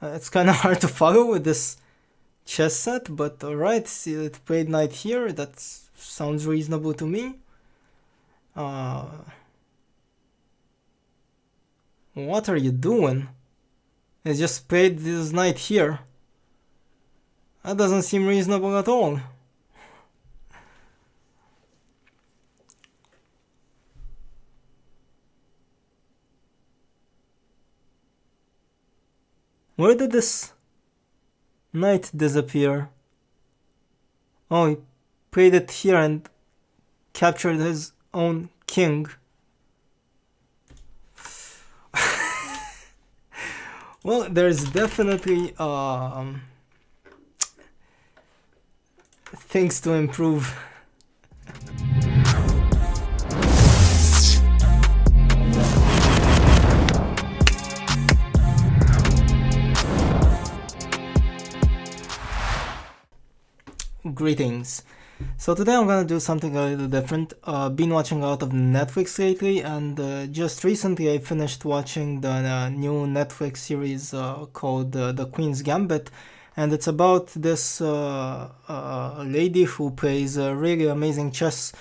It's kind of hard to follow with this chess set, but alright, see it played knight here, that sounds reasonable to me. What are you doing? It just played this knight here. That doesn't seem reasonable at all. Where did this knight disappear? Oh, he played it here and captured his own king. Well, there's definitely things to improve. Greetings. So today I'm gonna do something a little different. Been watching a lot of Netflix lately, and just recently I finished watching the new Netflix series called The Queen's Gambit, and it's about this lady who plays really amazing chess.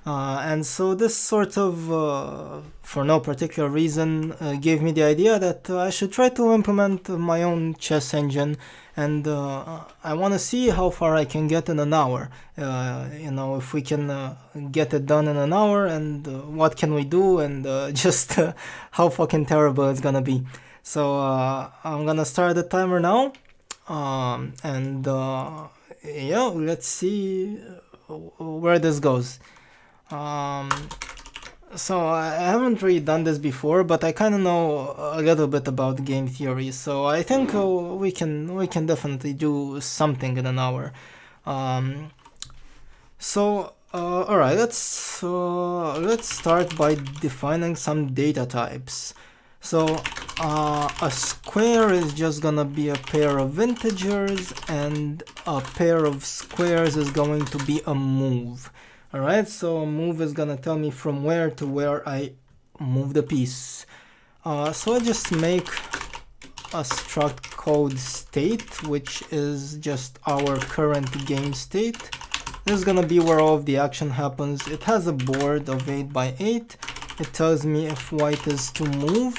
And so this sort of, for no particular reason, gave me the idea that I should try to implement my own chess engine, and I want to see how far I can get in an hour. You know, if we can get it done in an hour, and what can we do, and just how fucking terrible it's gonna be. So I'm gonna start the timer now, and yeah, let's see where this goes. So I haven't really done this before, but I kind of know a little bit about game theory, so I think we can definitely do something in an hour. All right, let's start by defining some data types. So a square is just gonna be a pair of integers, and a pair of squares is going to be a move. Alright, so a move is gonna tell me from where to where I move the piece. So I just make a struct called state, which is just our current game state. This is gonna be where all of the action happens. It has a board of 8 by 8. It tells me if white is to move,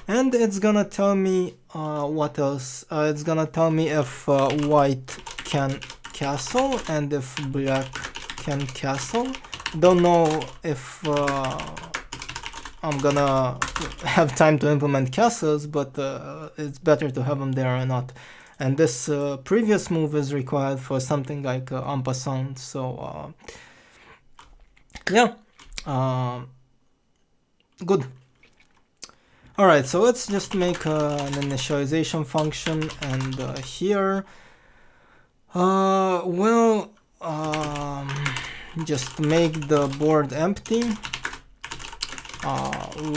and it's gonna tell me what else? It's gonna tell me if white can castle and if black can castle. Don't know if I'm gonna have time to implement castles, but it's better to have them there or not. And this previous move is required for something like en passant, so yeah, good. Alright, so let's just make an initialization function, and here, just make the board empty.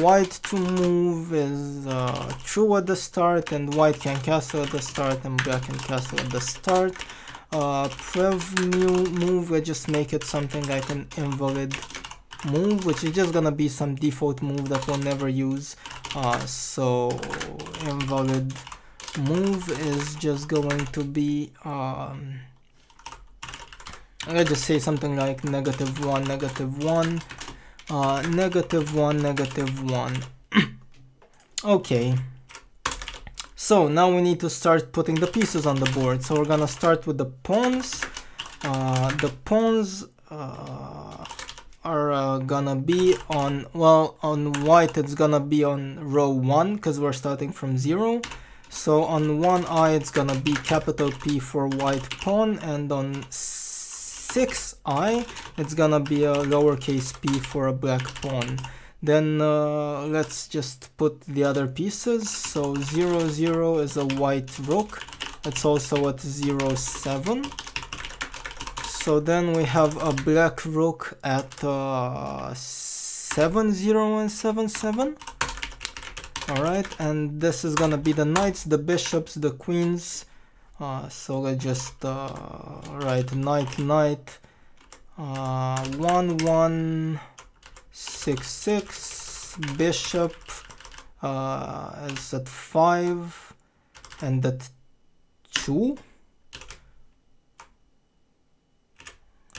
White to move is true at the start, and white can castle at the start, and black can castle at the start. Prev move, I just make it something like an invalid move, which is just gonna be some default move that we'll never use. So invalid move is just going to be let's just say something like -1, -1, -1, -1. Okay, so now we need to start putting the pieces on the board. So we're gonna start with the pawns. The pawns are gonna be on, well, on white it's gonna be on row 1 because we're starting from 0. So on 1i it's gonna be capital P for white pawn, and on 6i it's gonna be a lowercase p for a black pawn. Then let's just put the other pieces. So 0, 0 is a white rook. It's also at 0, 7. So then we have a black rook at 7, 0 and 7, 7. Alright, and this is gonna be the knights, the bishops, the queens. So let's just write knight, knight, 1, 1, 6, 6, bishop is at 5, and at 2,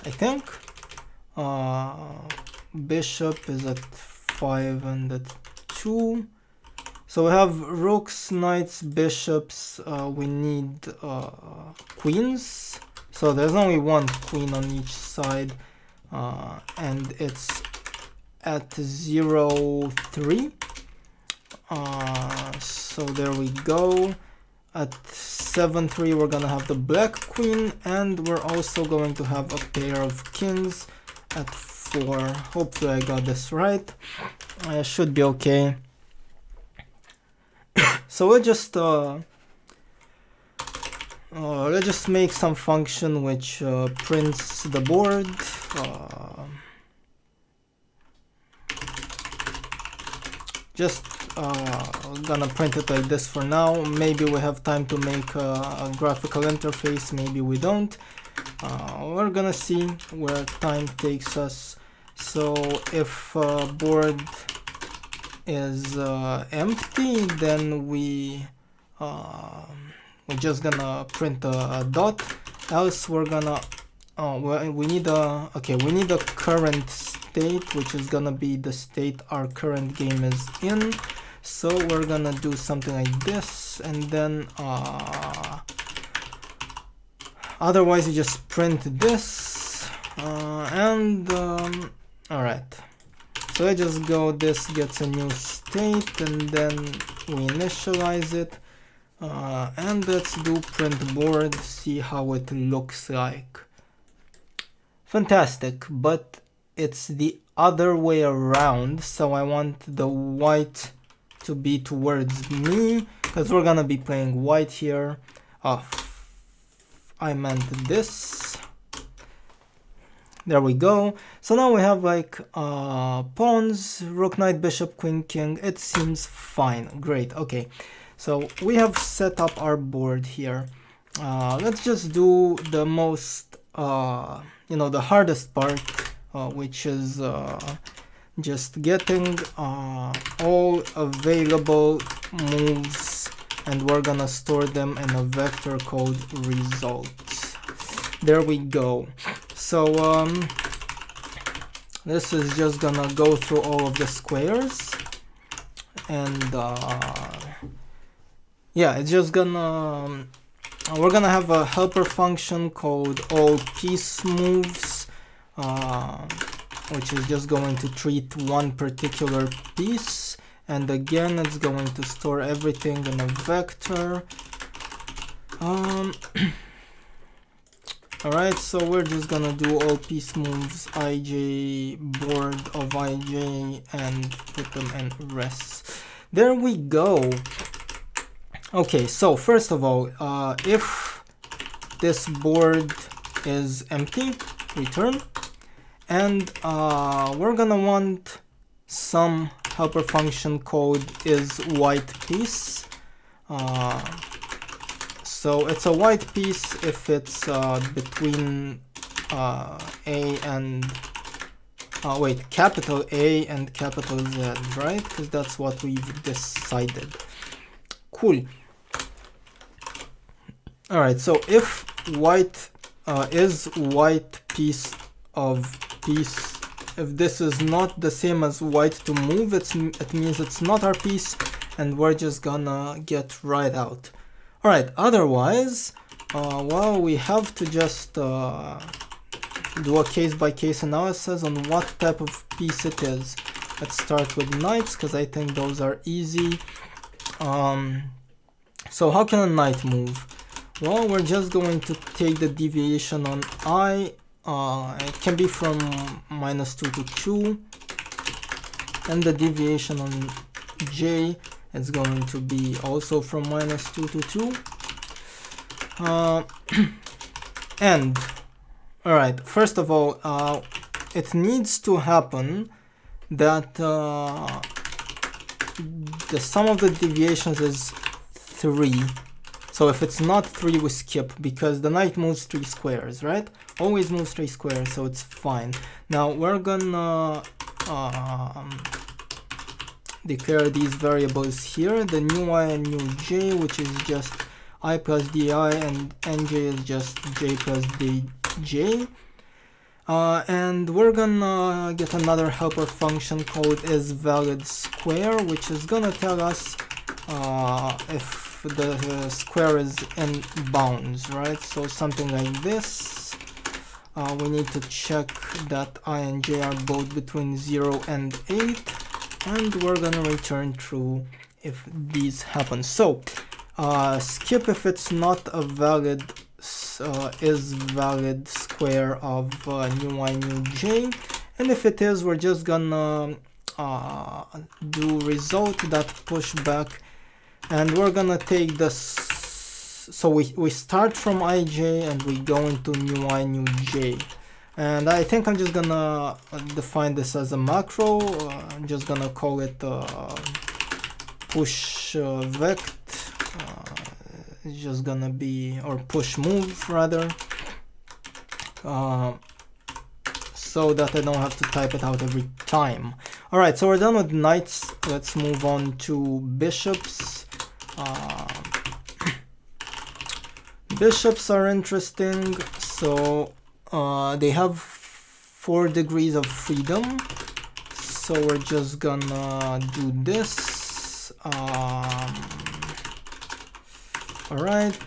I think. Bishop is at 5 and at 2. So we have rooks, knights, bishops. We need queens. So there's only one queen on each side, and it's at 0, 3. So there we go. At 7, 3 we're gonna have the black queen, and we're also going to have a pair of kings at 4. Hopefully I got this right. I should be okay. So let's just make some function which prints the board. Just gonna print it like this for now. Maybe we have time to make a graphical interface, maybe we don't. We're gonna see where time takes us. So if board is empty, then we're just gonna print a dot. Else we're gonna we need a current state, which is gonna be the state our current game is in. So we're gonna do something like this, and then otherwise you just print this, all right. So I just go, this gets a new state, and then we initialize it, and let's do print board, see how it looks like. Fantastic, but it's the other way around, so I want the white to be towards me, because we're gonna be playing white here. I meant this. There we go. So now we have like pawns, rook, knight, bishop, queen, king. It seems fine. Great. Okay. So we have set up our board here. Let's just do the most, the hardest part, which is just getting all available moves, and we're gonna store them in a vector code results. There we go. So this is just gonna go through all of the squares, and yeah, it's just gonna we're gonna have a helper function called all piece moves, which is just going to treat one particular piece, and again it's going to store everything in a vector. Alright, so we're just gonna do all piece moves ij board of ij and put them in res. There we go. Okay, so first of all, if this board is empty, return, and we're gonna want some helper function called is white piece. So it's a white piece if it's between A and capital A and capital Z, right? Because that's what we've decided. Cool. All right. So if white is white piece of piece, if this is not the same as white to move, it means it's not our piece, and we're just gonna get right out. All right, otherwise, well, we have to just do a case-by-case analysis on what type of piece it is. Let's start with knights, because I think those are easy. So how can a knight move? Well, we're just going to take the deviation on I. It can be from -2 to 2. And the deviation on J, it's going to be also from -2 to 2. And, alright, first of all, it needs to happen that the sum of the deviations is 3. So if it's not 3, we skip, because the knight moves 3 squares, right? Always moves 3 squares, so it's fine. Now we're gonna declare these variables here, the new I and new J, which is just I plus di, and nj is just j plus dj. And we're gonna get another helper function called isValidSquare, which is gonna tell us if the square is in bounds, right? So something like this. We need to check that I and j are both between 0 and 8, and we're gonna return true if these happen. So skip if it's not a valid is valid square of new I new j, and if it is, we're just gonna do result.pushback, and we're gonna take this. So we start from ij and we go into new I new j, and I think I'm just gonna define this as a macro. I'm just gonna call it push vect. It's just gonna be, or push move rather, so that I don't have to type it out every time. Alright, so we're done with knights. Let's move on to bishops. Bishops are interesting. So they have 4 degrees of freedom. So we're just gonna do this. Alright,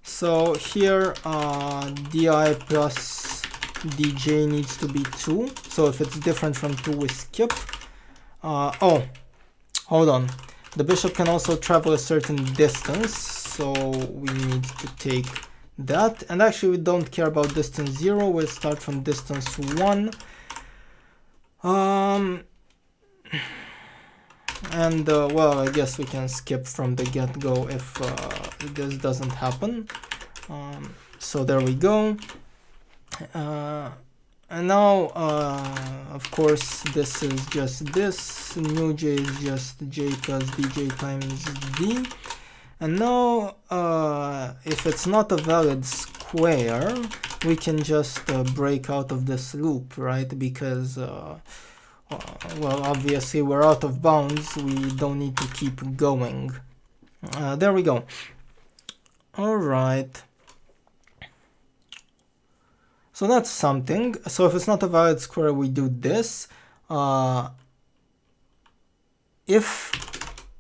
so here di plus dj needs to be 2, so if it's different from 2 we skip. Oh, hold on, the bishop can also travel a certain distance, so we need to take that, and actually we don't care about distance 0, we'll start from distance 1. And well, I guess we can skip from the get-go if this doesn't happen. So there we go. And now, of course, this is just this. New j is just j plus dj times d. And now, if it's not a valid square, we can just break out of this loop, right? Because well, obviously we're out of bounds, we don't need to keep going. There we go. Alright. So that's something. So if it's not a valid square, we do this. If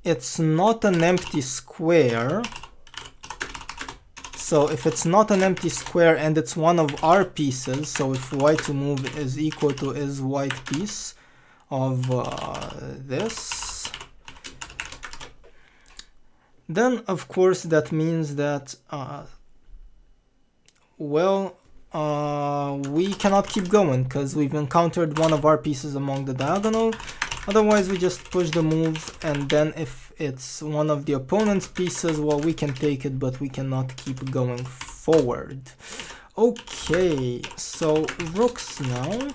it's not an empty square, so if it's not an empty square and it's one of our pieces, so if y to move is equal to is white piece of this, then of course that means that well, we cannot keep going because we've encountered one of our pieces among the diagonal. Otherwise we just push the move, and then if it's one of the opponent's pieces, well, we can take it, but we cannot keep going forward. Okay, so rooks now.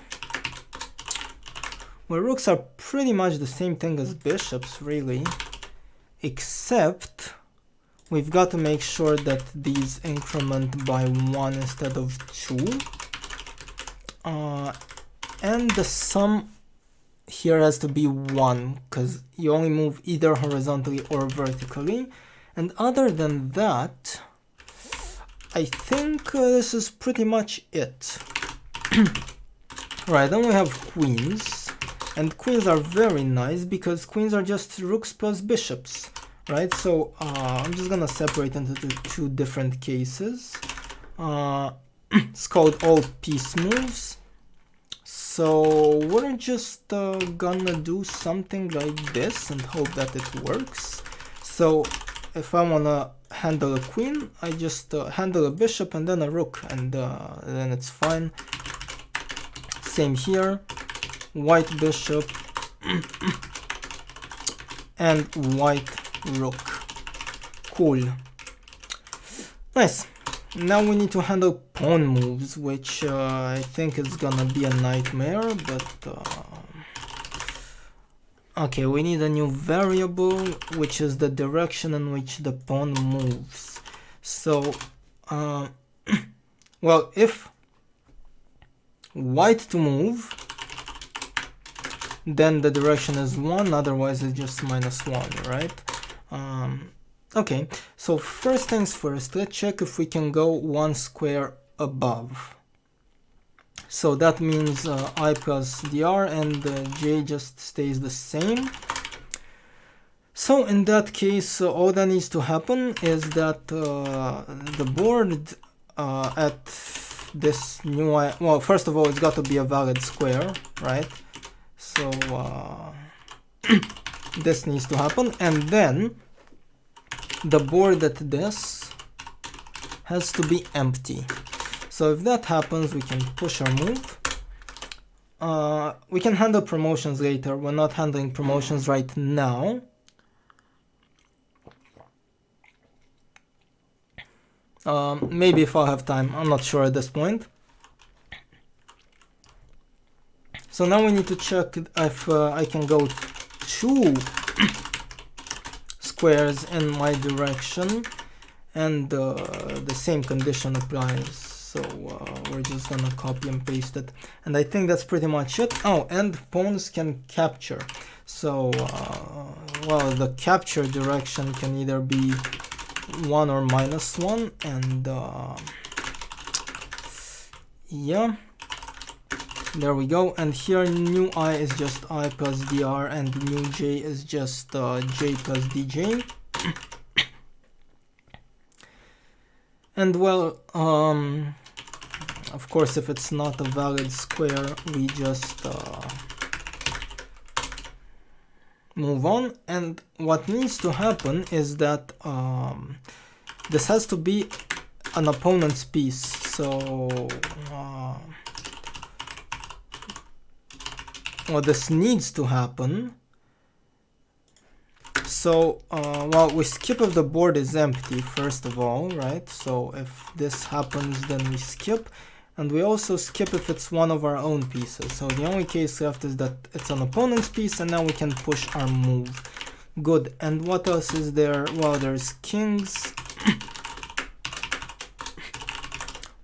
Well, rooks are pretty much the same thing as bishops, really, except we've got to make sure that these increment by 1 instead of 2. And the sum here has to be 1, because you only move either horizontally or vertically. And other than that, I think this is pretty much it. Right, then we have queens. And queens are very nice because queens are just rooks plus bishops, right? So I'm just gonna separate into 2 different cases. It's called all piece moves. So we're just gonna do something like this and hope that it works. So if I wanna handle a queen, I just handle a bishop and then a rook, and then it's fine. Same here. White bishop and white rook. Cool. Nice. Now we need to handle pawn moves, which I think is gonna be a nightmare, but okay, we need a new variable, which is the direction in which the pawn moves. So well, if white to move, then the direction is 1, otherwise it's just -1, right? Okay, so first things first, let's check if we can go one square above. So that means I plus dr and j just stays the same. So in that case, all that needs to happen is that the board at this new well, first of all, it's got to be a valid square, right? So this needs to happen, and then the board at this has to be empty. So if that happens, we can push our move. We can handle promotions later. We're not handling promotions right now. Maybe if I'll have time, I'm not sure at this point. So now we need to check if I can go 2 squares in my direction, and the same condition applies. So we're just gonna copy and paste it, and I think that's pretty much it. Oh, and pawns can capture. So well, the capture direction can either be 1 or -1, and yeah, there we go. And here new I is just I plus dr, and new j is just j plus dj. And well, of course, if it's not a valid square, we just move on. And what needs to happen is that this has to be an opponent's piece. So well, this needs to happen. So well, we skip if the board is empty, first of all, right? So if this happens, then we skip. And we also skip if it's one of our own pieces. So the only case left is that it's an opponent's piece, and now we can push our move. Good. And what else is there? Well, there's kings.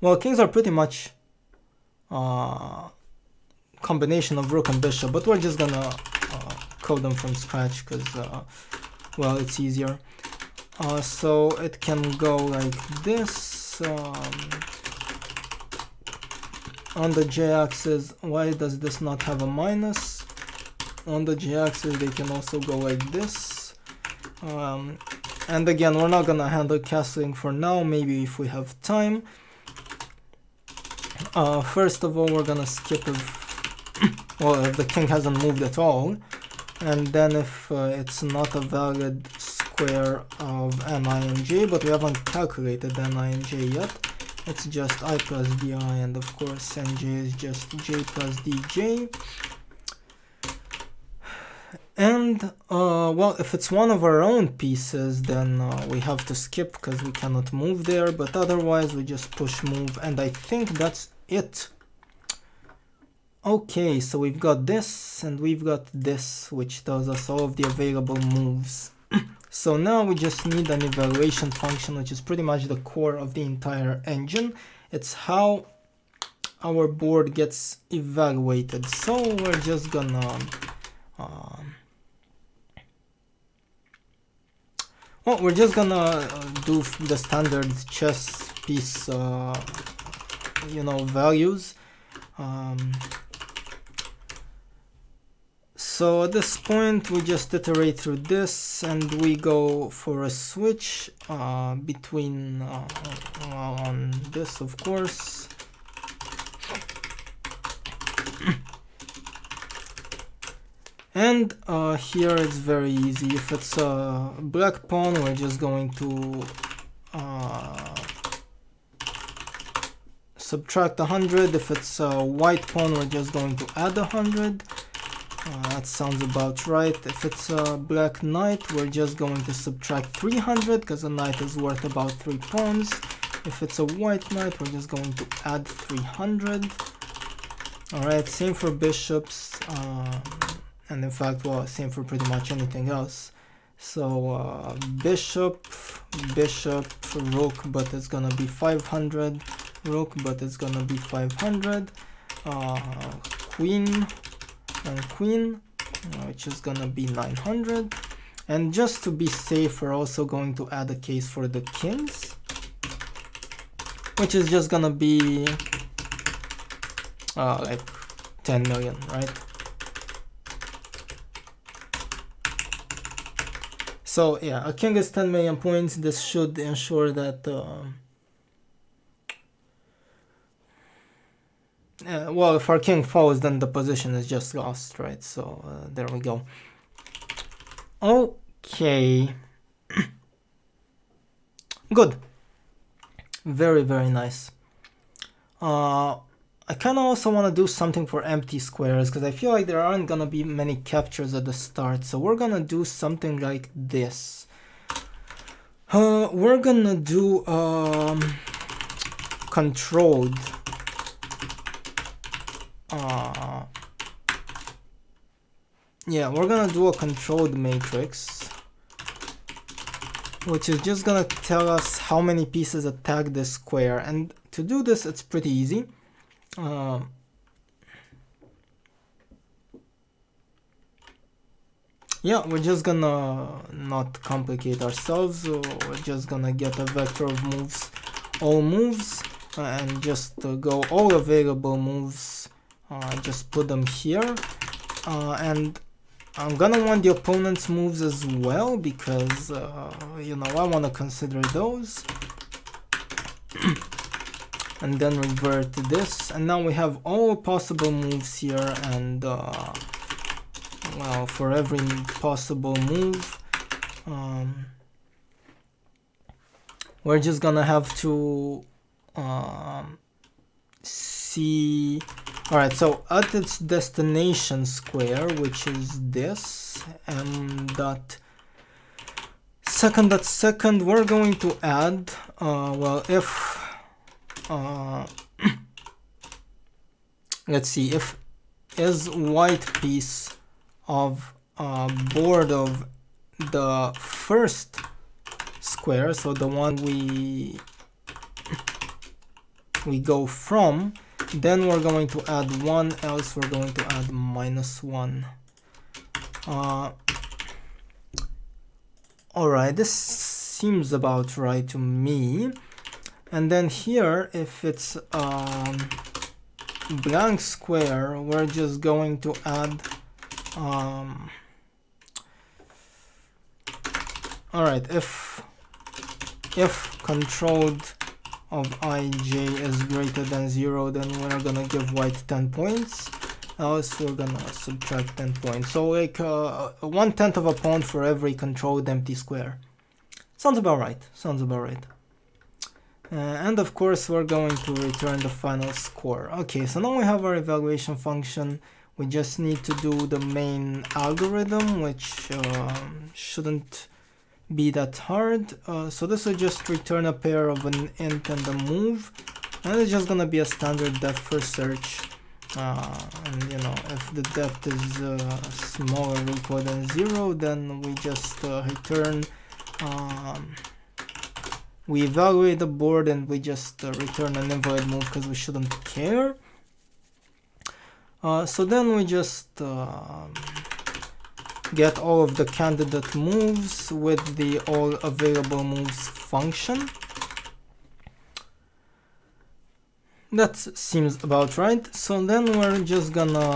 Well, kings are pretty much combination of rook and bishop, but we're just gonna code them from scratch because well, it's easier. So it can go like this. On the j-axis, why does this not have a minus? On the j-axis, they can also go like this. And again, we're not gonna handle castling for now, maybe if we have time. First of all, we're gonna skip if, well, if the king hasn't moved at all. And then if it's not a valid square of ni and j, but we haven't calculated ni and j yet. It's just I plus di, and of course nj is just j plus dj. And well, if it's one of our own pieces, then we have to skip because we cannot move there, but otherwise we just push move, and I think that's it. Okay, so we've got this and we've got this, which tells us all of the available moves. So now we just need an evaluation function, which is pretty much the core of the entire engine. It's how our board gets evaluated. So we're just gonna well, we're just gonna do the standard chess piece, you know, values. So at this point we just iterate through this, and we go for a switch between on this, of course. And here it's very easy. If it's a black pawn, we're just going to subtract 100. If it's a white pawn, we're just going to add 100. That sounds about right. If it's a black knight, we're just going to subtract 300 because a knight is worth about 3 pawns. If it's a white knight, we're just going to add 300. Alright, same for bishops, and in fact, well, same for pretty much anything else. So bishop, rook, but it's gonna be 500, rook, but it's gonna be 500, queen, and queen, which is gonna be 900, And just to be safe, we're also going to add a case for the kings, which is just gonna be like 10 million, right? So yeah, a king is 10 million points. This should ensure that well, if our king falls, then the position is just lost, right? So there we go. Okay. Good. Very, very nice. I kind of also want to do something for empty squares because I feel like there aren't going to be many captures at the start. So we're going to do something like this. We're going to do controlled. Yeah, we're going to do a controlled matrix, which is just going to tell us how many pieces attack this square. And to do this, it's pretty easy. Yeah, we're just gonna not complicate ourselves. So we're just gonna get a vector of moves, all moves, and just go all available moves. Just put them here, and I'm gonna want the opponent's moves as well because you know, I want to consider those. And then revert to this, and now we have all possible moves here, and well, for every possible move we're just gonna have to see. Alright, so at its destination square, which is this m dot second, we're going to add well, if let's see, if is white piece of board of the first square, so the one we go from, then we're going to add 1, else we're going to add -1. Alright, this seems about right to me. And then here, if it's blank square, we're just going to add alright, if controlled of ij is greater than 0, then we're gonna give white 10 points, else we're gonna subtract 10 points. So like 1/10 of a pawn for every controlled empty square. Sounds about right, sounds about right. And of course we're going to return the final score. Okay, so now we have our evaluation function. We just need to do the main algorithm, which shouldn't be that hard. So this will just return a pair of an int and a move, and it's just gonna be a standard depth for search. And you know, if the depth is smaller or equal than 0, then we just return we evaluate the board and we just return an invalid move because we shouldn't care. So then we just get all of the candidate moves with the all available moves function. That seems about right. So then we're just gonna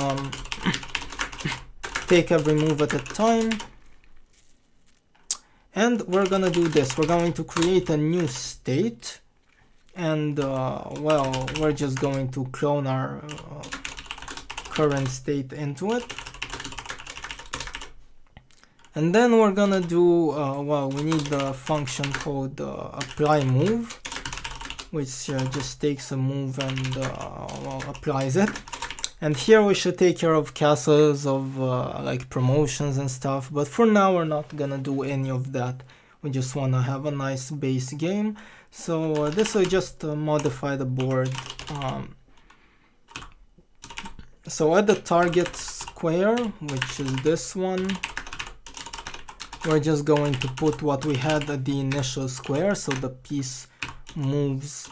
take every move at a time. And we're gonna do this. We're going to create a new state, and well, we're just going to clone our current state into it. And then we're gonna do well, we need the function called apply move, which just takes a move and well, applies it. And here we should take care of castles, of like promotions and stuff, but for now we're not gonna do any of that. We just wanna have a nice base game. So this will just modify the board. So at the target square, which is this one, we're just going to put what we had at the initial square, so the piece moves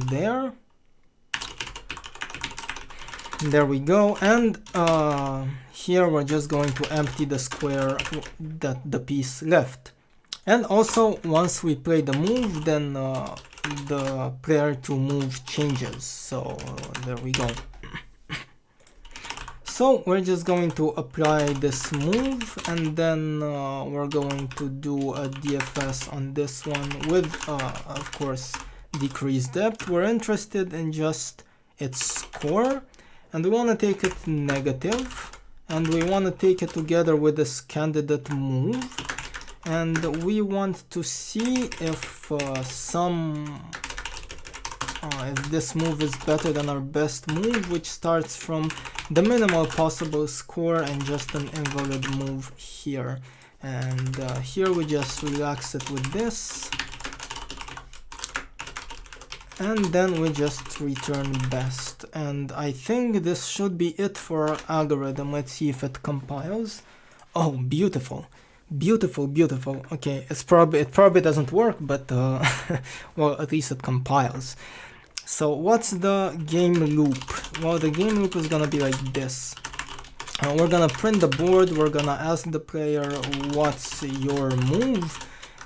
there. There we go. And here we're just going to empty the square that the piece left. And also, once we play the move, then the player to move changes. So there we go. So we're just going to apply this move, and then we're going to do a DFS on this one with, of course, decreased depth. We're interested in just its score, and we want to take it negative, and we want to take it together with this candidate move, and we want to see if if this move is better than our best move, which starts from the minimal possible score and just an invalid move here. And here we just relax it with this, and then we just return best. And I think this should be it for our algorithm. Let's see if it compiles. Oh, beautiful. Beautiful, beautiful. Okay, it probably doesn't work, but well, at least it compiles. So what's the game loop? Well, the game loop is gonna be like this. We're gonna print the board, we're gonna ask the player what's your move,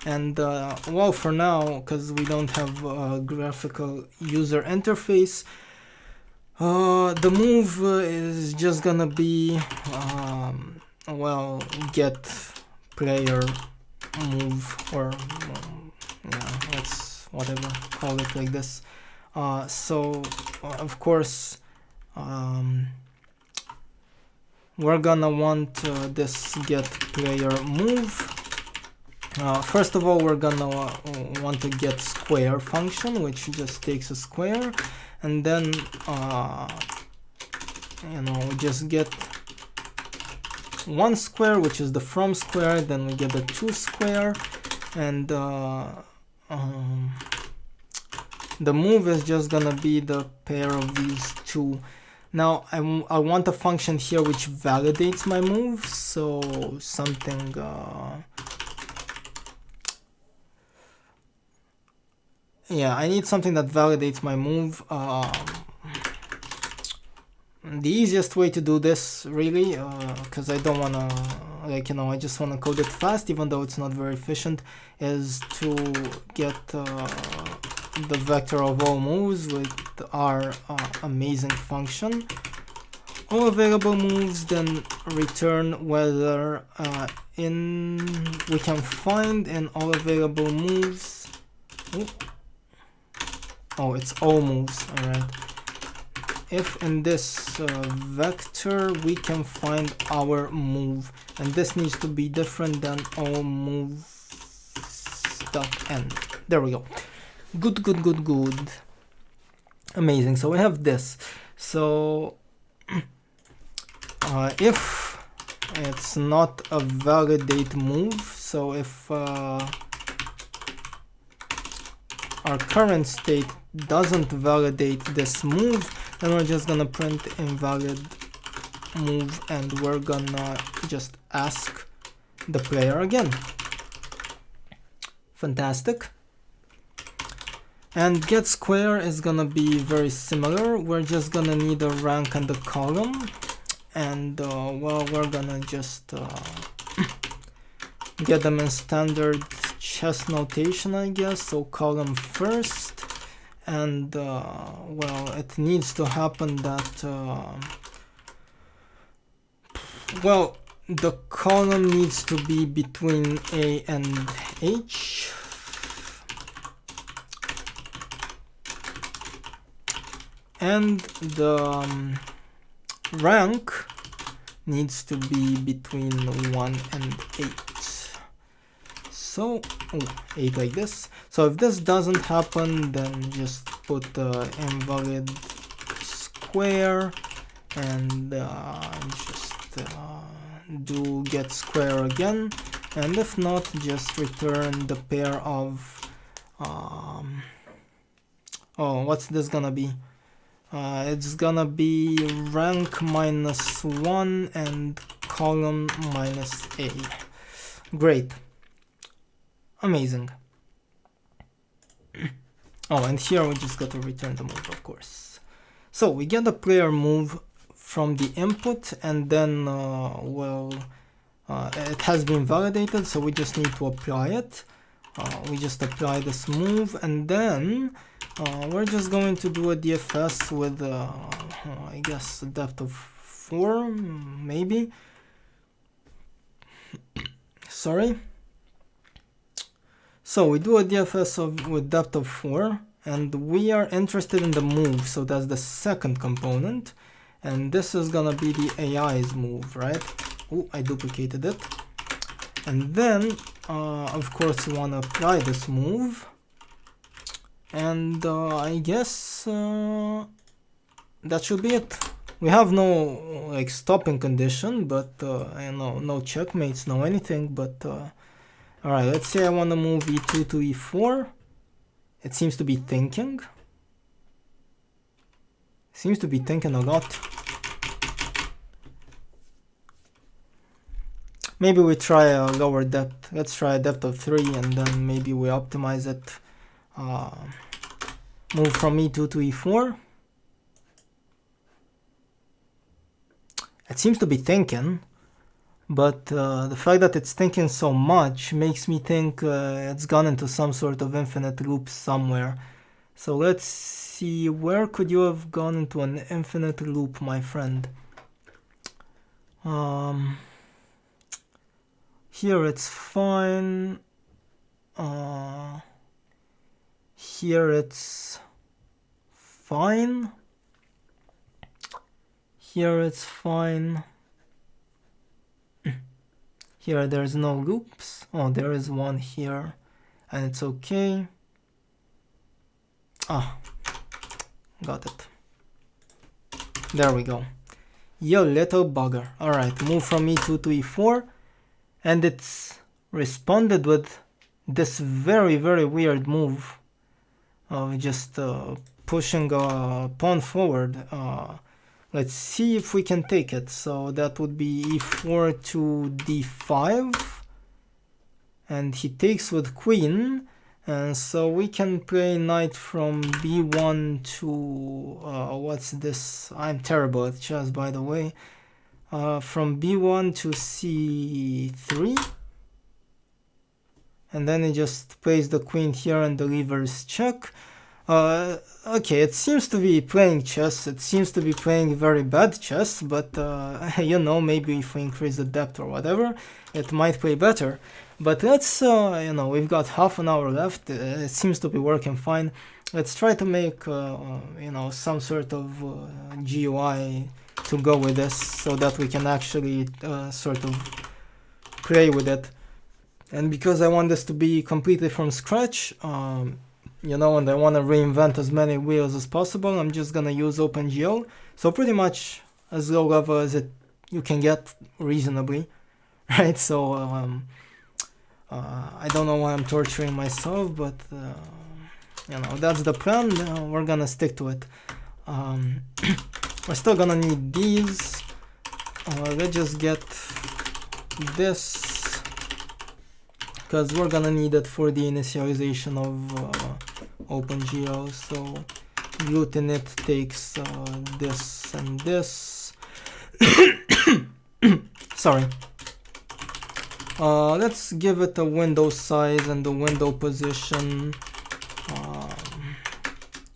and well, for now, because we don't have a graphical user interface, the move is just gonna be well, get player move, or yeah, let's whatever, call it like this. So of course we're gonna want this get player move. First of all, we're gonna want to get square function, which just takes a square, and then you know, we just get one square, which is the from square, then we get the to square, and the move is just gonna be the pair of these two. Now I want a function here which validates my move, so something yeah, I need something that validates my move. The easiest way to do this, really, because I don't want to, like, you know, I just want to code it fast, even though it's not very efficient, is to get the vector of all moves with our amazing function. All available moves, then return whether we can find in all available moves. Oh, it's all moves, alright. If in this vector we can find our move, and this needs to be different than all moves.end. There we go. Good, good, good, good. Amazing. So we have this. So if it's not a validate move, so if our current state doesn't validate this move, then we're just gonna print invalid move, and we're gonna just ask the player again. Fantastic. And get square is gonna be very similar. We're just gonna need a rank and a column, and well, we're gonna just get them in standard chess notation, I guess. So column first, and well, it needs to happen that well, the column needs to be between A and H. And the rank needs to be between 1 and 8. So 8 like this. So if this doesn't happen, then just put the invalid square, and just do get square again. And if not, just return the pair of oh, what's this gonna be? It's gonna be rank -1 and column -A. Great. Amazing. Oh, and here we just got to return the move, of course. So we get the player move from the input, and then it has been validated, so we just need to apply it. We just apply this move, and then we're just going to do a DFS with I guess a depth of 4 maybe. Sorry. So we do a DFS with depth of 4, and we are interested in the move, so that's the second component, and this is gonna be the AI's move, right? Oh, I duplicated it. And then of course you want to apply this move, and I guess that should be it. We have no like stopping condition, but no checkmates, no anything, but alright, let's say I want to move e2 to e4. It seems to be thinking. Seems to be thinking a lot. Maybe we try a lower depth. Let's try a depth of 3, and then maybe we optimize it. Move from e2 to e4. It seems to be thinking, but the fact that it's thinking so much makes me think it's gone into some sort of infinite loop somewhere. So let's see, where could you have gone into an infinite loop, my friend? Here it's fine. Here it's fine. Here it's fine. Here there's no loops. Oh, there is one here, and it's okay. Ah, got it. There we go. You little bugger. Alright, move from e2 to e4, and it's responded with this very, very weird move of just pushing a pawn forward. Let's see if we can take it. So that would be e4 to d5, and he takes with queen, and so we can play knight from b1 to what's this? I'm terrible at chess, by the way. From b1 to c3, and then he just plays the queen here and delivers check. Okay, it seems to be playing chess. It seems to be playing very bad chess, but you know, maybe if we increase the depth or whatever, it might play better. But let's, you know, we've got half an hour left. It seems to be working fine. Let's try to make, you know, some sort of GUI to go with this, so that we can actually sort of play with it. And because I want this to be completely from scratch, you know, and I want to reinvent as many wheels as possible, I'm just gonna use OpenGL. So pretty much as low level as you can get reasonably, right? So I don't know why I'm torturing myself, but you know, that's the plan. We're gonna stick to it. We're still gonna need these. Let's just get this, because we're gonna need it for the initialization of OpenGL. So glutinate takes this and this. Sorry. Let's give it a window size and the window position.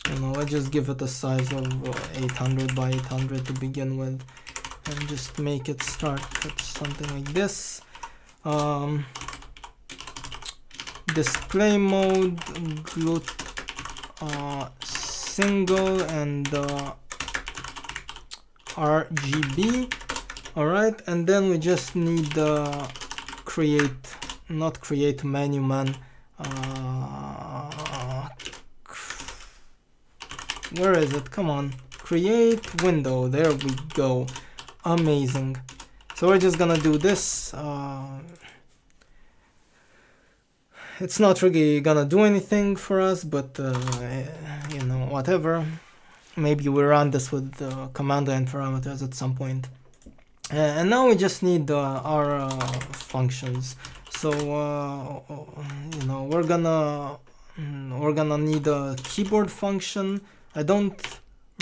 You know, let's just give it a size of 800 by 800 to begin with, and just make it start at something like this. Display mode, single, and RGB. Alright, and then we just need not create menu man. Where is it? Come on. Create window. There we go. Amazing. So we're just gonna do this. It's not really gonna do anything for us, but you know, whatever. Maybe we run this with command line parameters at some point. And now we just need our functions. So you know, we're gonna need a keyboard function. I don't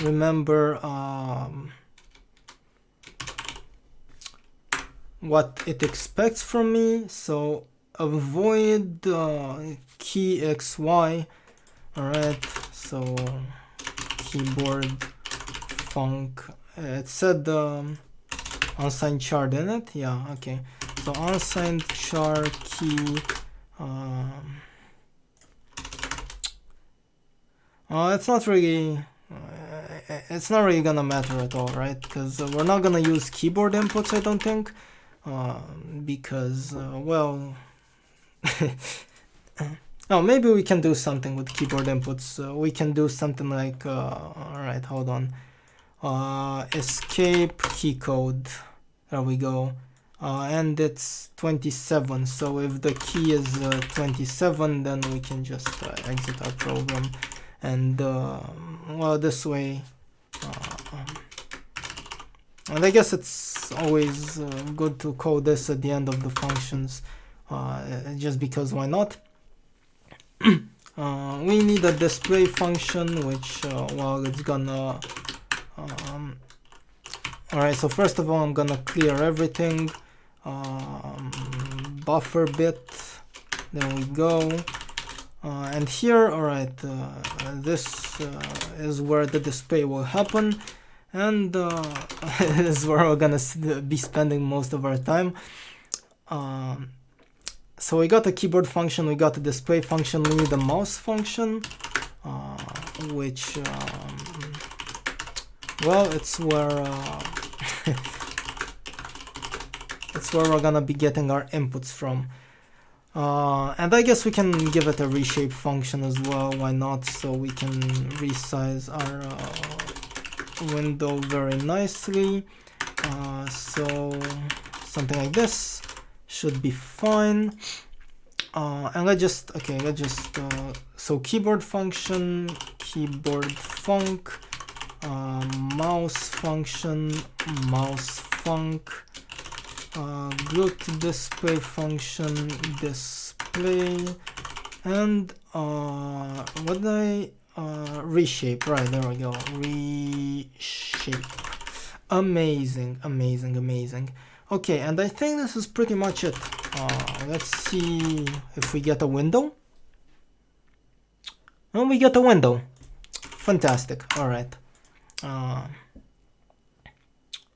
remember what it expects from me. So avoid key XY. Alright, so keyboard func. It said unsigned char, didn't it? Yeah, okay. So unsigned char key. It's not really. It's not really gonna matter at all, right? Because we're not gonna use keyboard inputs, I don't think, because well. Oh, maybe we can do something with keyboard inputs. We can do something like, alright, hold on. Escape key code. There we go. And it's 27. So if the key is 27, then we can just exit our program. And well, this way. And I guess it's always good to code this at the end of the functions, just because why not? We need a display function, which well, it's gonna alright, so first of all I'm gonna clear everything. Buffer bit, there we go. And here, alright, this is where the display will happen, and this is where we're gonna be spending most of our time. So we got the keyboard function, we got the display function, we need the mouse function, which, well, it's where it's where we're gonna be getting our inputs from. And I guess we can give it a reshape function as well, why not? So we can resize our window very nicely. So something like this should be fine. And let's just so keyboard function, keyboard func, mouse function, mouse func, glut display function, display, and what did I reshape? Right, there we go. Reshape. Amazing, amazing, amazing. Okay, and I think this is pretty much it. Let's see if we get a window. And we get a window. Fantastic. All right.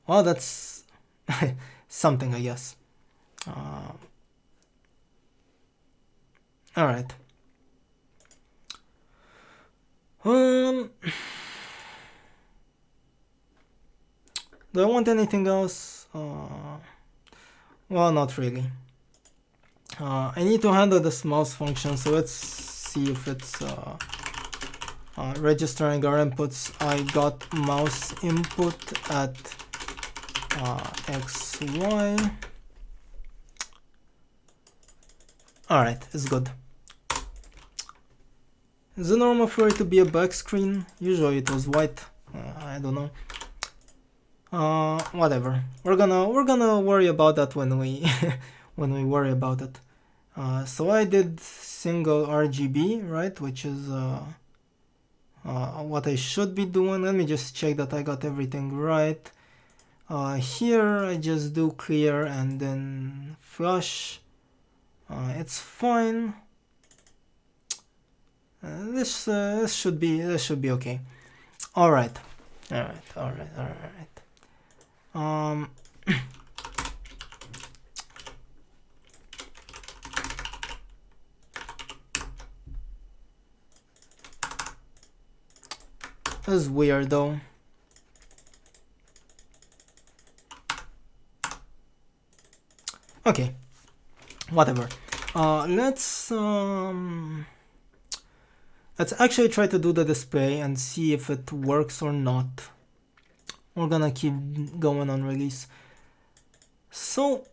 Well, that's something, I guess. All right. Do I want anything else? Well, not really. I need to handle this mouse function, so let's see if it's registering our inputs. I got mouse input at XY. Alright, it's good. Is it normal for it to be a black screen? Usually it was white. I don't know. Whatever. We're gonna worry about that when we when we worry about it. So I did single RGB, right, which is what I should be doing. Let me just check that I got everything right. Here I just do clear and then flush. It's fine. This should be okay. All right. This is weird though. Okay, whatever. Let's actually try to do the display and see if it works or not. We're gonna keep going on release. So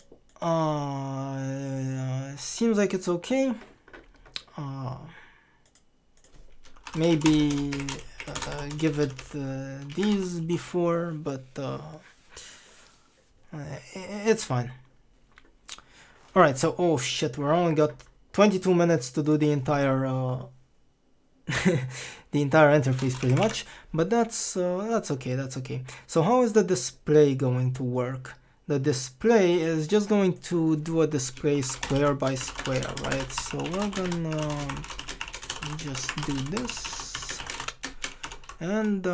seems like it's okay. Maybe give it these before, but it's fine. Alright, so oh shit, we're only got 22 minutes to do the entire the entire interface pretty much, but that's okay, that's okay. So how is the display going to work? the display is just going to do a display square by square, right? So we're gonna just do this, and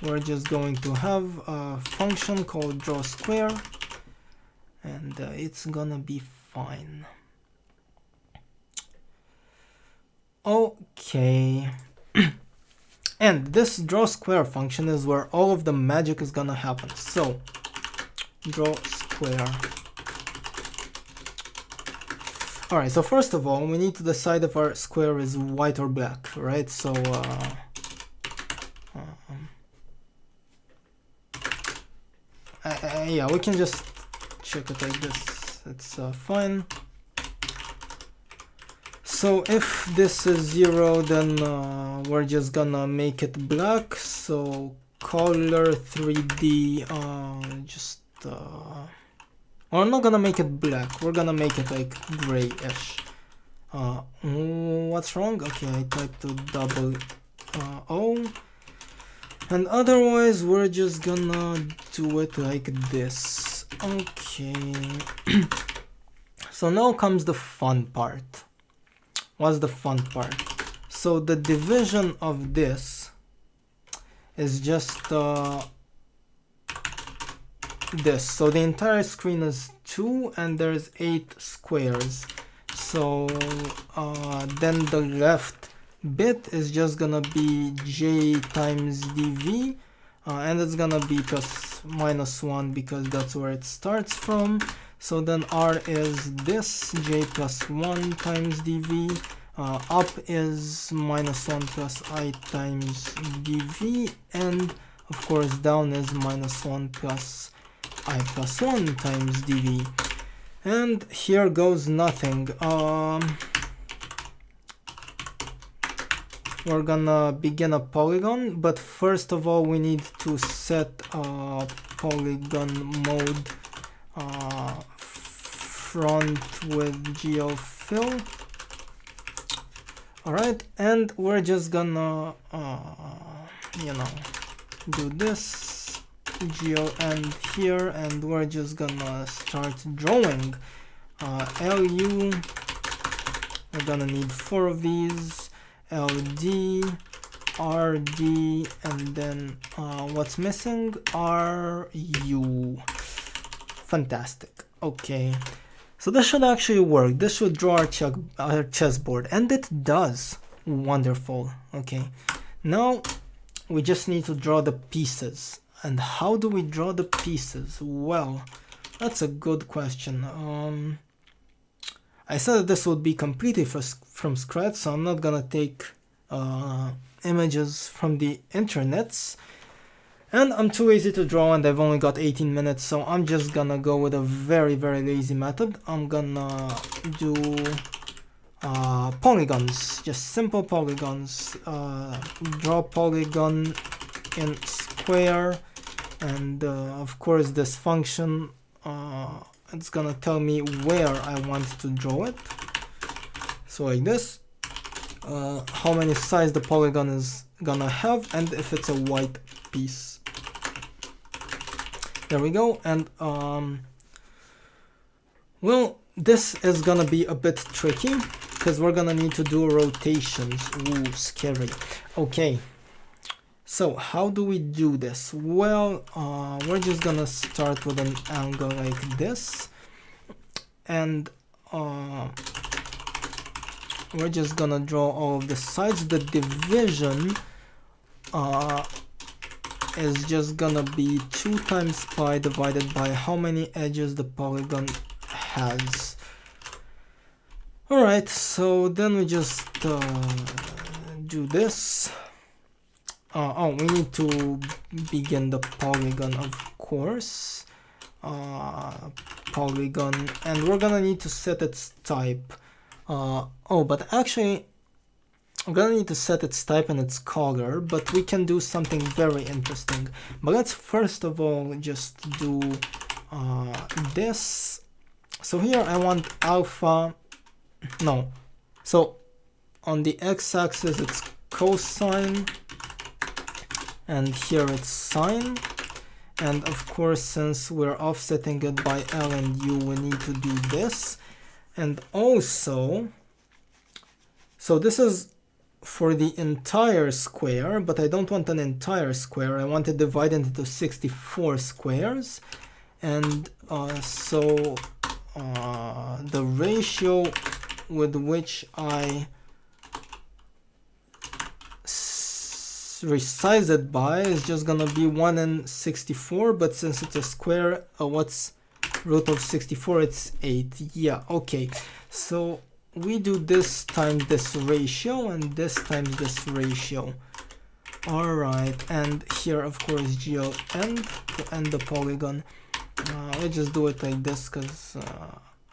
we're just going to have a function called draw square, and it's gonna be fine. Okay. And this draw square function is where all of the magic is gonna happen. So draw square. Alright, so first of all, we need to decide if our square is white or black, right? So yeah, we can just check it like this. It's fine. So if this is 0, then we're just gonna make it black. So color 3D, we're not gonna make it black. We're gonna make it like grayish. What's wrong? Okay, I typed a double O. And otherwise, we're just gonna do it like this. Okay. So now comes the fun part. What's the fun part? So the division of this is just this. So the entire screen is 2 and there's 8 squares. So then the left bit is just gonna be j times dv, and it's gonna be plus minus 1 because that's where it starts from. So then r is this, j plus 1 times dv, up is minus 1 plus I times dv, and of course down is minus 1 plus I plus 1 times dv. And here goes nothing. We're gonna begin a polygon, but first of all we need to set polygon mode front with geofill. Alright, and we're just gonna do this geo end here, and we're just gonna start drawing. LU, we're gonna need 4 of these, LD, RD, and then what's missing? RU. Fantastic. Okay, so this should actually work. This should draw our chessboard, and it does. Wonderful. Okay, now we just need to draw the pieces. And how do we draw the pieces? Well, that's a good question. I said that this would be completely from scratch, so I'm not gonna take images from the internets. And I'm too lazy to draw, and I've only got 18 minutes, so I'm just gonna go with a very, very lazy method. I'm gonna do polygons, just simple polygons. Draw polygon in square, and of course this function, it's gonna tell me where I want to draw it. So like this, how many sides the polygon is gonna have, and if it's a white piece. There we go. And well, this is gonna be a bit tricky because we're gonna need to do rotations. Ooh, scary. Okay, so how do we do this? Well, we're just gonna start with an angle like this, and we're just gonna draw all of the sides. The division is just gonna be 2 times pi divided by how many edges the polygon has. Alright, so then we just do this. Oh, we need to begin the polygon, of course. Polygon, and we're gonna need to set its type. Oh, but actually I'm gonna need to set its type and its color, but we can do something very interesting. But let's first of all just do this. So here I want alpha, no, so on the x-axis it's cosine, and here it's sine, And of course, since we're offsetting it by L and U, we need to do this. And also, so this is for the entire square, but I don't want an entire square. I want it divided into 64 squares. And so the ratio with which I resize it by is just gonna be 1 in 64, but since it's a square, what's root of 64? It's 8. Yeah, okay. So we do this times this ratio and this times this ratio. Alright, and here of course GL end to end the polygon. Let's just do it like this because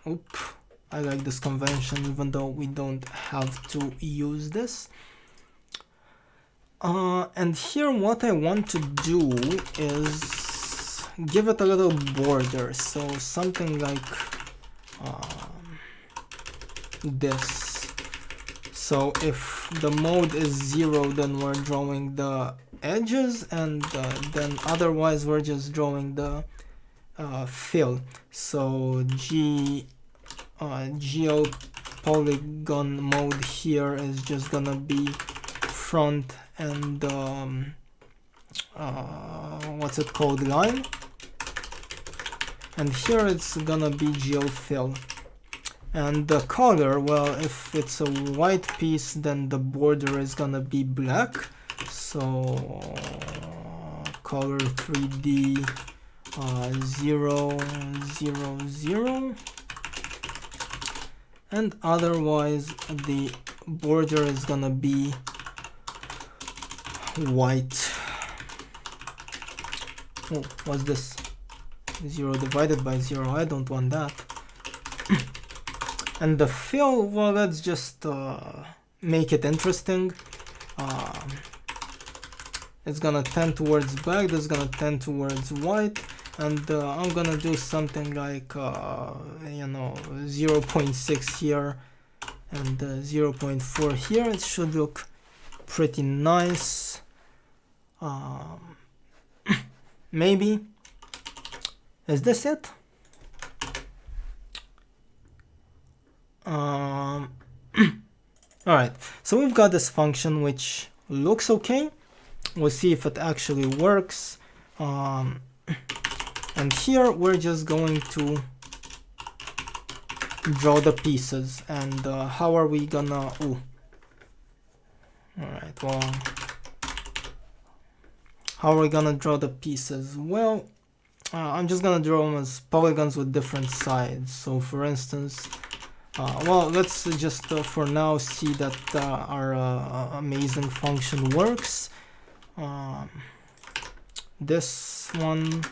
I like this convention even though we don't have to use this. And here what I want to do is give it a little border, so something like this. So if the mode is 0, then we're drawing the edges, and then otherwise we're just drawing the fill. So GL polygon mode here is just gonna be front and what's it called, line, and here it's gonna be GL fill. And the color, well, if it's a white piece, then the border is gonna be black. So color 3D 0, 0, 0. And otherwise the border is gonna be white. Oh, what's this? 0 divided by 0. I don't want that. And the fill, well, let's just make it interesting. It's gonna tend towards black, this is gonna tend towards white, and I'm gonna do something like, 0.6 here and 0.4 here. It should look pretty nice. Maybe. Is this it? Alright, so we've got this function which looks okay. We'll see if it actually works. And here we're just going to draw the pieces. And how are we gonna... Ooh. Alright, well... How are we gonna draw the pieces? Well, I'm just gonna draw them as polygons with different sides. So for instance... well, let's just for now see that our amazing function works. This one,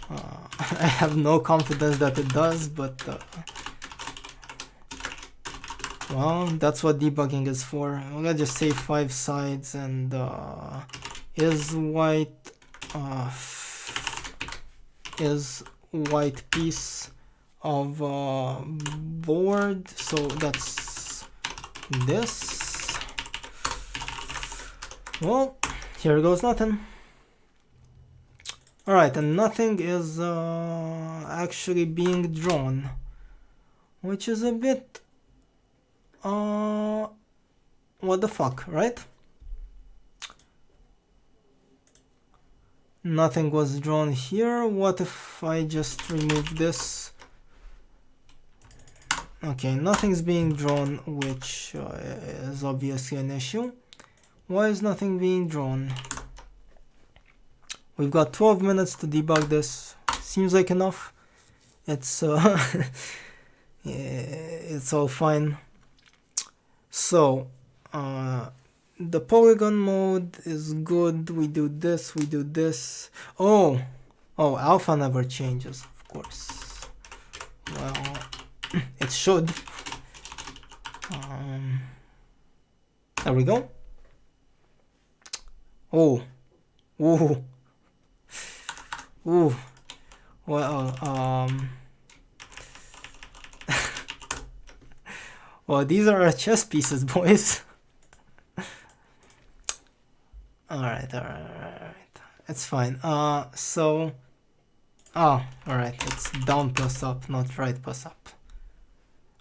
I have no confidence that it does, but well, that's what debugging is for. Let's just say 5 sides, and is white piece of board, so that's this. Well, here goes nothing. Alright, and nothing is actually being drawn, which is a bit what the fuck, right? Nothing was drawn here. What if I just remove this? Okay, nothing's being drawn, which is obviously an issue. Why is nothing being drawn? We've got 12 minutes to debug this. Seems like enough. It's it's all fine. So the polygon mode is good. We do this, we do this. Oh, alpha never changes, of course. Well, it should. There we go. Oh, ooh, ooh. Well, well, these are our chess pieces, boys. All right. It's fine. So Oh, alright, it's down plus up, not right plus up.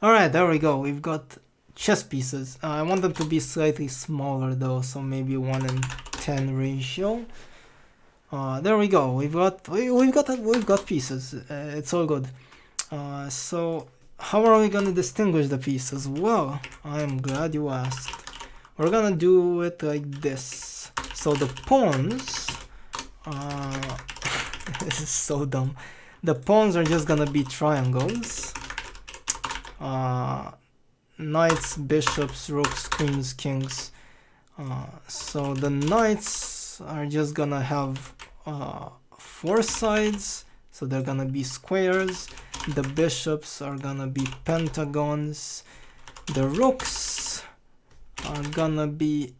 Alright, there we go. We've got chess pieces. I want them to be slightly smaller though, so maybe 1:10 ratio. There we go. We've got pieces. It's all good. So how are we gonna distinguish the pieces? Well, I'm glad you asked. We're gonna do it like this. So the pawns, this is so dumb. The pawns are just gonna be triangles. Knights, bishops, rooks, queens, kings. So the knights are just gonna have 4 sides, so they're gonna be squares. The bishops are gonna be pentagons. The rooks are gonna be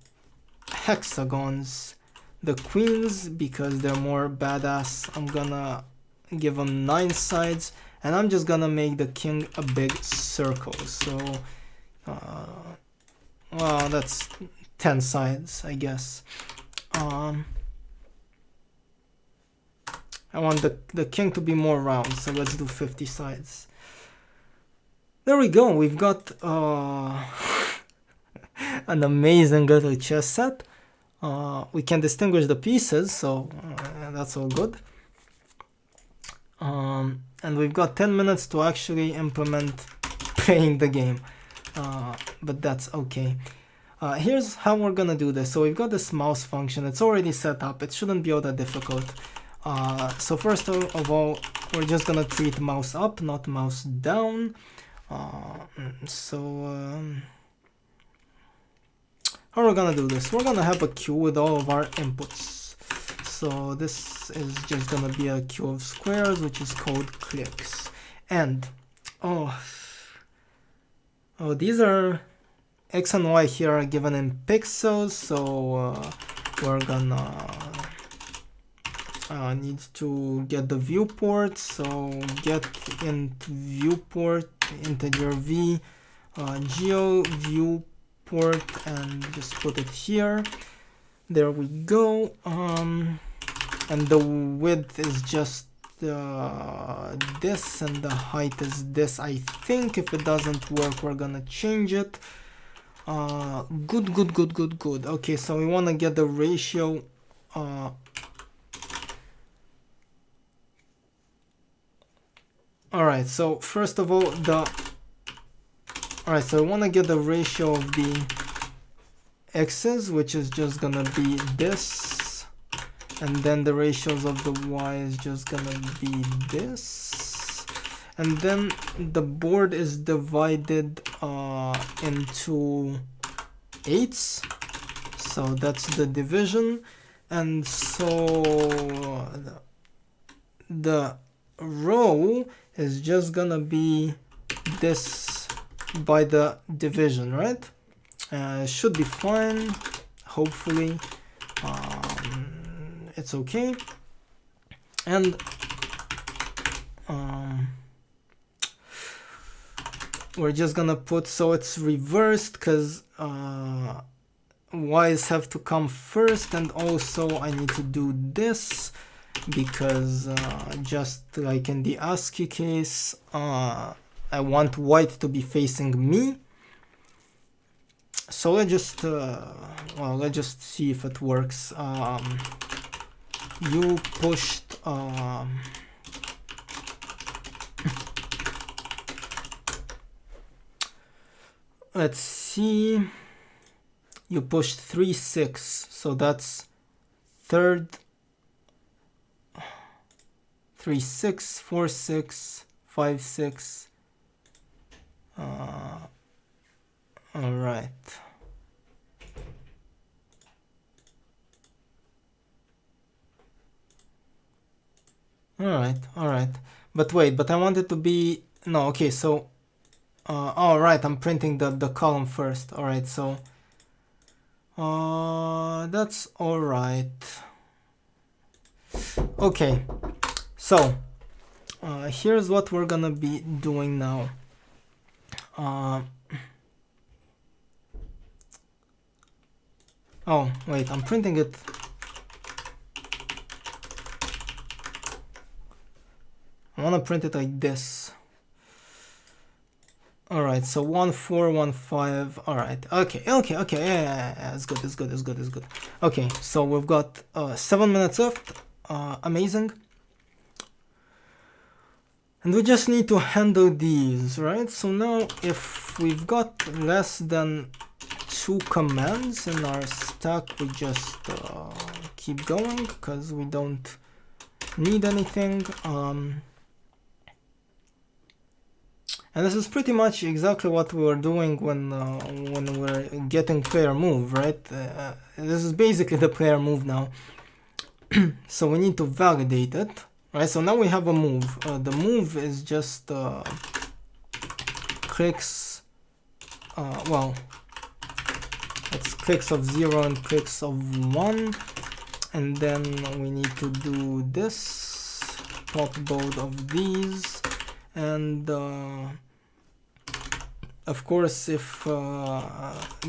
hexagons. The queens, because they're more badass, I'm gonna give them 9 sides, and I'm just gonna make the king a big circle. So well, that's 10 sides, I guess. I want the king to be more round, so let's do 50 sides. There we go. We've got an amazing little chess set. We can distinguish the pieces, so that's all good. And we've got 10 minutes to actually implement playing the game, but that's okay. Here's how we're gonna do this. So we've got this mouse function. It's already set up. It shouldn't be all that difficult. So first of all, we're just gonna treat mouse up, not mouse down. How are we gonna do this? We're gonna have a queue with all of our inputs. So this is just gonna be a queue of squares, which is called clicks. And these are X and Y here are given in pixels, so we're gonna need to get the viewport. So get int viewport integer v geo viewport, and just put it here. There we go. And the width is just this, and the height is this. I think if it doesn't work, we're gonna change it. Good. Okay, so we want to get the ratio. Alright, so first of all, so I want to get the ratio of the x's, which is just gonna be this, and then the ratios of the y is just gonna be this, and then the board is divided into 8s, so that's the division, and so the row is just gonna be this by the division, right? Should be fine, hopefully. It's okay. And we're just gonna put, so it's reversed because y's have to come first, and also I need to do this because just like in the ASCII case, I want white to be facing me. So let's just let's just see if it works. You pushed let's see, you pushed 3 6, so that's third 3 6 4 6 5 6. All right. All right. But wait, but I want it to be, no, okay, so all right, I'm printing the column first. All right, so that's all right. Okay, so here's what we're gonna be doing now. Oh wait, I'm printing it. want to print it like this. All right, so 1 4 1 5. All right, okay, yeah, it's good, it's good, it's good, it's good. Okay, so we've got 7 minutes left. Amazing. And we just need to handle these, right? So now if we've got less than 2 commands in our stack, we just keep going because we don't need anything. And this is pretty much exactly what we were doing when we're getting player move, right? This is basically the player move now. So we need to validate it, right? So now we have a move. The move is just clicks, well, it's clicks of 0 and clicks of 1. And then we need to do this, pop both of these. And of course, if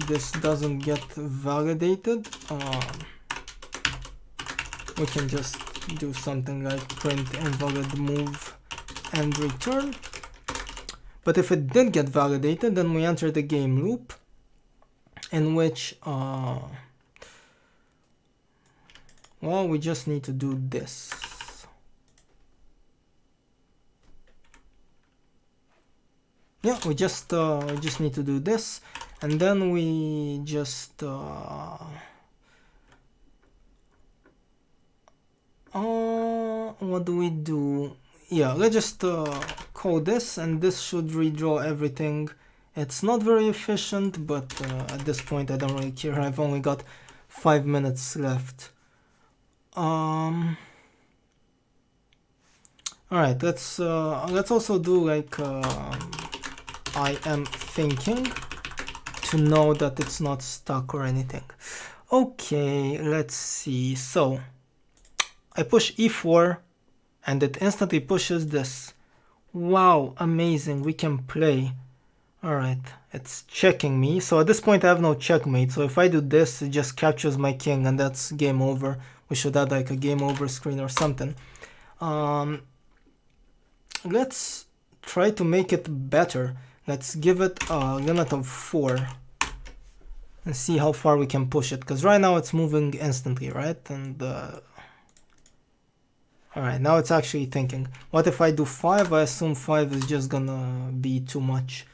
this doesn't get validated, we can just do something like print invalid move and return. But if it did get validated, then we enter the game loop, in which, well, we just need to do this. Yeah, we just need to do this, and then we just what do we do? Yeah, let's just call this, and this should redraw everything. It's not very efficient, but at this point I don't really care. I've only got 5 minutes left. All right, let's also do like I am thinking, to know that it's not stuck or anything. Okay, let's see. So I push E4 and it instantly pushes this. Wow, amazing, we can play. All right, it's checking me. So at this point I have no checkmate. So if I do this, it just captures my king and that's game over. We should add like a game over screen or something. Let's try to make it better. Let's give it a limit of 4 and see how far we can push it, because right now it's moving instantly, right? And all right, now it's actually thinking. What if I do 5? I assume 5 is just gonna be too much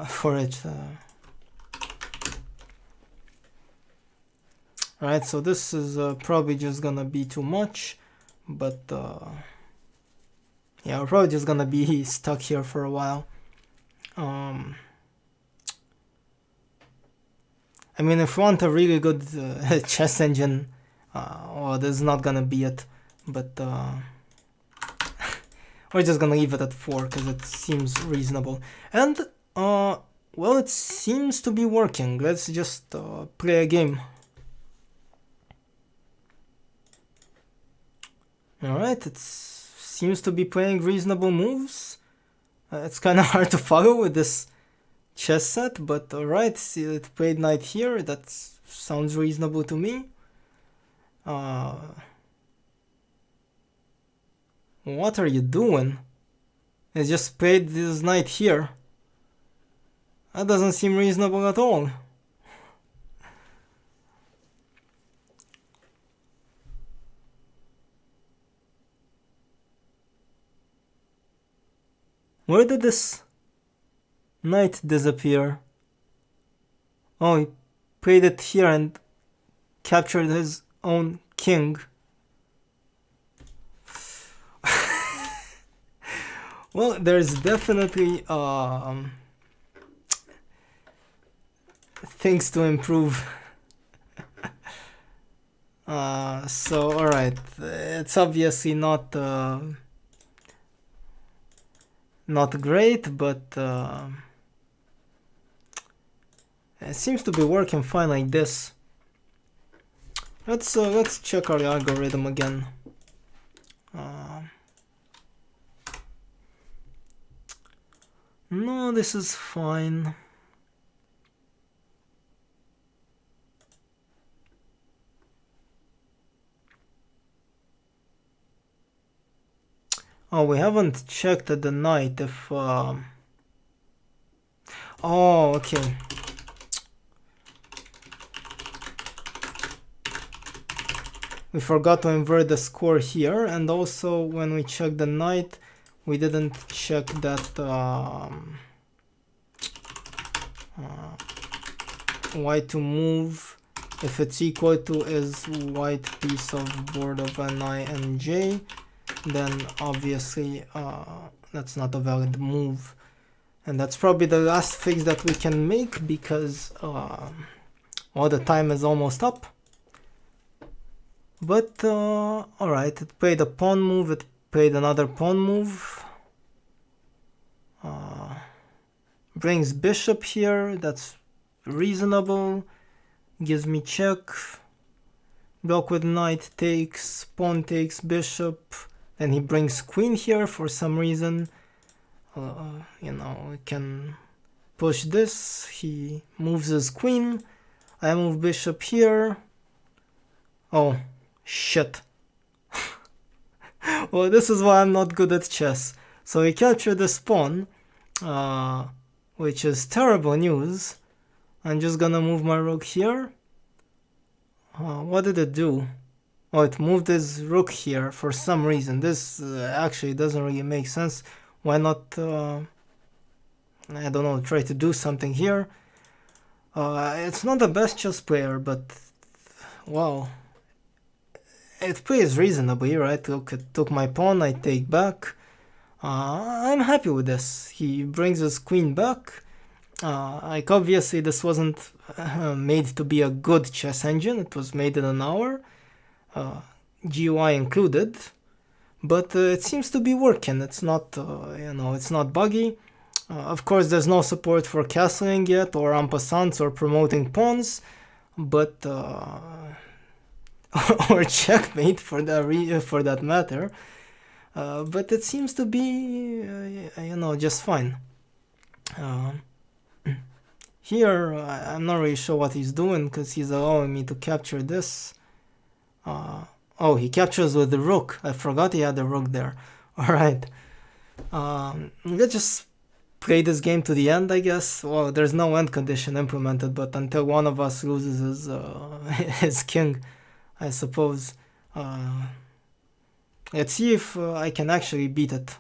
for it. All right, so this is probably just gonna be too much, but yeah, we're probably just gonna be stuck here for a while. I mean, if we want a really good chess engine, well, this is not gonna be it, but we're just gonna leave it at 4 because it seems reasonable. And well, it seems to be working. Let's just play a game. Alright, it seems to be playing reasonable moves. It's kind of hard to follow with this chess set, but alright, see, it played knight here. That sounds reasonable to me. What are you doing? It just played this knight here. That doesn't seem reasonable at all. Where did this knight disappear? Oh, he played it here and captured his own king. Well, there's definitely things to improve. So alright, it's obviously not great, but it seems to be working fine like this. Let's check our algorithm again. No, this is fine. Oh, we haven't checked at the knight if... Oh, okay. We forgot to invert the score here, and also when we checked the knight, we didn't check that white to move if it's equal to is white piece of board of ni and j, then obviously that's not a valid move. And that's probably the last fix that we can make because all the time is almost up. But alright, it played a pawn move, it played another pawn move. Brings bishop here, that's reasonable. Gives me check. Block with knight takes, pawn takes, bishop. Then he brings queen here for some reason. You know, we can push this. He moves his queen. I move bishop here. Oh, shit. Well, this is why I'm not good at chess. So he captured this pawn, which is terrible news. I'm just gonna move my rook here. What did it do? Oh, it moved his rook here for some reason. This actually doesn't really make sense. Why not, I don't know, try to do something here? It's not the best chess player, but wow. It plays reasonably, right? Look, it took my pawn, I take back. I'm happy with this. He brings his queen back. Like obviously this wasn't made to be a good chess engine. It was made in an hour, GUI included, but it seems to be working. It's not, you know, it's not buggy. Of course, there's no support for castling yet, or en passants, or promoting pawns, but or checkmate for that matter. But it seems to be, you know, just fine. Here, I'm not really sure what he's doing because he's allowing me to capture this. Oh, he captures with the rook. I forgot he had the rook there. Alright. Let's just play this game to the end, I guess. Well, there's no end condition implemented, but until one of us loses his king, I suppose. Let's see if I can actually beat it.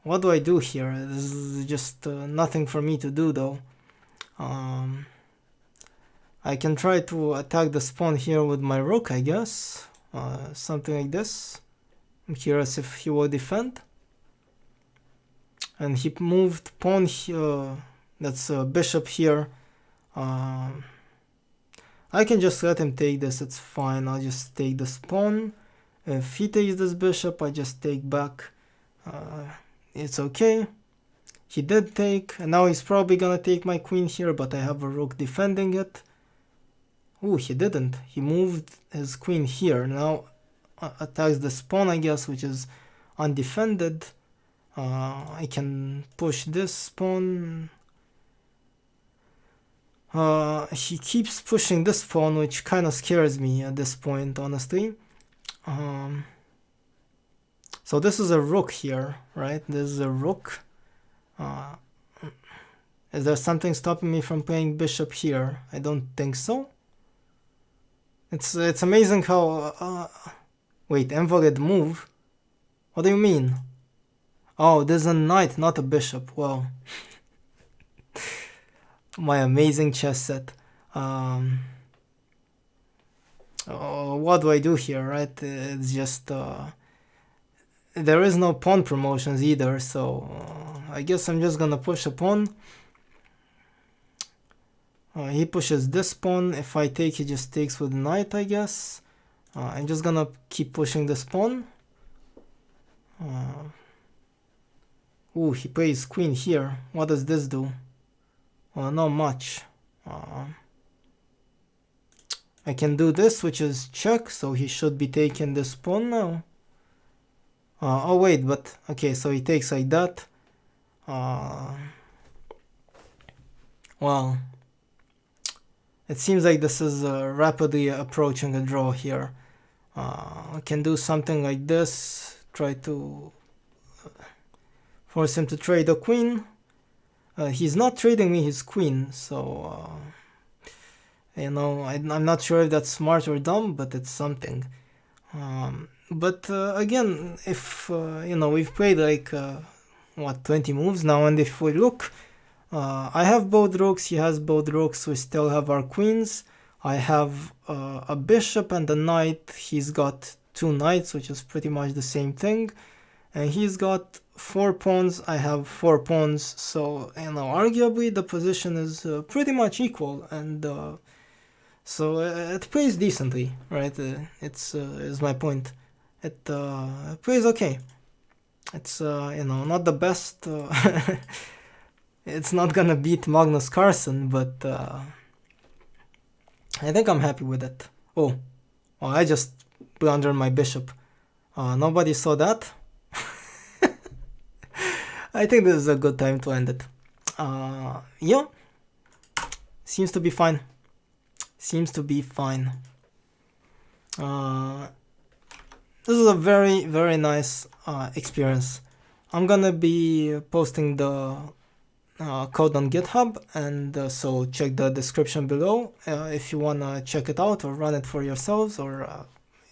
What do I do here? This is just nothing for me to do though. I can try to attack the pawn here with my rook, I guess. Something like this. I'm curious if he will defend. And he moved pawn here. That's bishop here. I can just let him take this, it's fine. I'll just take this pawn. If he takes this bishop, I just take back. It's okay. He did take, and now he's probably gonna take my queen here, but I have a rook defending it. Ooh, he didn't. He moved his queen here. Now attacks this pawn, I guess, which is undefended. I can push this pawn. He keeps pushing this pawn, which kind of scares me at this point, honestly. So this is a rook here, right? This is a rook. Is there something stopping me from playing bishop here? I don't think so. It's amazing how... wait, invalid move? What do you mean? Oh, there's a knight, not a bishop. Wow. My amazing chess set. What do I do here, right? It's just... there is no pawn promotions either, so I guess I'm just gonna push a pawn. He pushes this pawn. If I take, he just takes with knight, I guess. I'm just gonna keep pushing this pawn. Ooh, he plays queen here. What does this do? Not much. I can do this, which is check, so he should be taking this pawn now. Oh wait, but okay, so he takes like that. Well, it seems like this is rapidly approaching a draw here. I can do something like this, try to force him to trade a queen. He's not trading me his queen, so you know, I'm not sure if that's smart or dumb, but it's something. But again, if you know, we've played like what, 20 moves now, and if we look, I have both rooks, he has both rooks, we still have our queens. I have a bishop and a knight, he's got 2 knights, which is pretty much the same thing, and he's got 4 pawns, I have 4 pawns, so you know, arguably the position is pretty much equal, and so it plays decently, right? It's is my point. It plays okay. It's you know, not the best. It's not gonna beat Magnus Carlsen, but I think I'm happy with it. Oh, I just blundered my bishop. Nobody saw that. I think this is a good time to end it. Yeah, seems to be fine. Seems to be fine. This is a very, very nice experience. I'm gonna be posting the code on GitHub, and so check the description below if you wanna check it out or run it for yourselves, or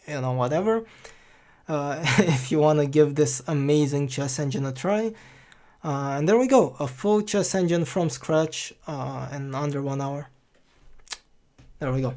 you know, whatever. If you wanna give this amazing chess engine a try. And there we go, a full chess engine from scratch in under 1 hour. There we go.